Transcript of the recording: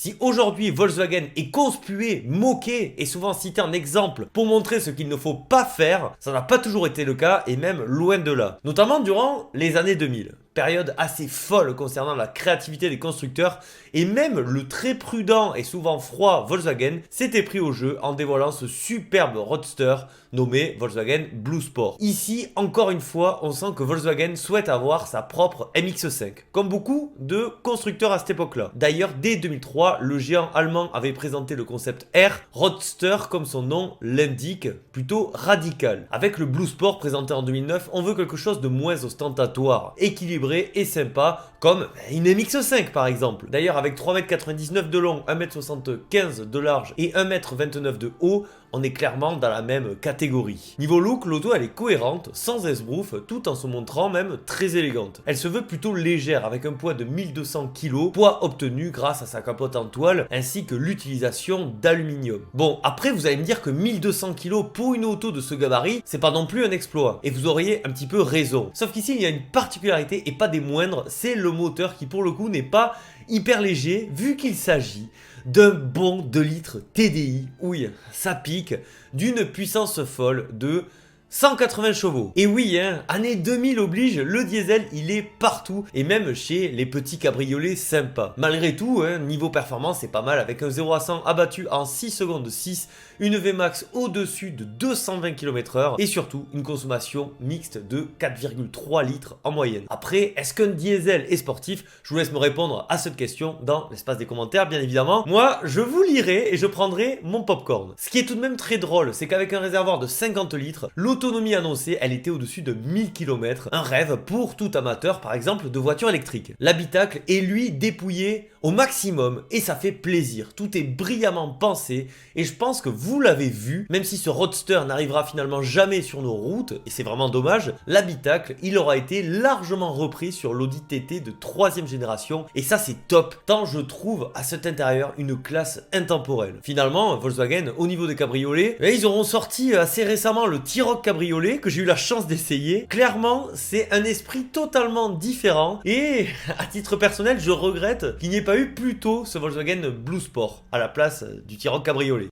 Si aujourd'hui Volkswagen est conspué, moqué et souvent cité en exemple pour montrer ce qu'il ne faut pas faire, ça n'a pas toujours été le cas et même loin de là. Notamment durant les années 2000. Période assez folle concernant la créativité des constructeurs et même le très prudent et souvent froid Volkswagen s'était pris au jeu en dévoilant ce superbe roadster nommé Volkswagen Blue Sport. Ici, encore une fois, on sent que Volkswagen souhaite avoir sa propre MX5, comme beaucoup de constructeurs à cette époque-là. D'ailleurs, dès 2003, le géant allemand avait présenté le concept R, roadster comme son nom l'indique, plutôt radical. Avec le Blue Sport présenté en 2009, on veut quelque chose de moins ostentatoire, équilibré et sympa, comme une MX5 par exemple. D'ailleurs, avec 3,99 m de long, 1,75 m de large et 1,29 m de haut, on est clairement dans la même catégorie. Niveau look, l'auto elle est cohérente, sans esbrouf, tout en se montrant même très élégante. Elle se veut plutôt légère, avec un poids de 1200 kg, poids obtenu grâce à sa capote en toile, ainsi que l'utilisation d'aluminium. Bon, après vous allez me dire que 1200 kg pour une auto de ce gabarit, c'est pas non plus un exploit, et vous auriez un petit peu raison. Sauf qu'ici, il y a une particularité, et pas des moindres, c'est le moteur qui pour le coup n'est pas hyper léger, vu qu'il s'agit d'un bon 2 litres TDI, oui, ça pique, d'une puissance folle de 180 chevaux. Et oui, année 2000 oblige, le diesel il est partout et même chez les petits cabriolets sympas. Malgré tout, niveau performance c'est pas mal avec un 0 à 100 abattu en 6 secondes 6, une Vmax au-dessus de 220 km/h et surtout une consommation mixte de 4,3 litres en moyenne. Après, est-ce qu'un diesel est sportif? Je vous laisse me répondre à cette question dans l'espace des commentaires bien évidemment. Moi, je vous lirai et je prendrai mon popcorn. Ce qui est tout de même très drôle, c'est qu'avec un réservoir de 50 litres, l'autonomie annoncée, elle était au-dessus de 1000 km. Un rêve pour tout amateur, par exemple, de voiture électrique. L'habitacle est lui dépouillé au maximum et ça fait plaisir. Tout est brillamment pensé et je pense que vous l'avez vu, même si ce roadster n'arrivera finalement jamais sur nos routes, et c'est vraiment dommage, l'habitacle, il aura été largement repris sur l'Audi TT de 3ème génération et ça c'est top, tant je trouve à cet intérieur une classe intemporelle. Finalement, Volkswagen, au niveau des cabriolets, ils auront sorti assez récemment le T-Roc cabriolet que j'ai eu la chance d'essayer. Clairement, c'est un esprit totalement différent et à titre personnel, je regrette qu'il n'y ait pas eu plus tôt ce Volkswagen Blue Sport à la place du T-Roc cabriolet.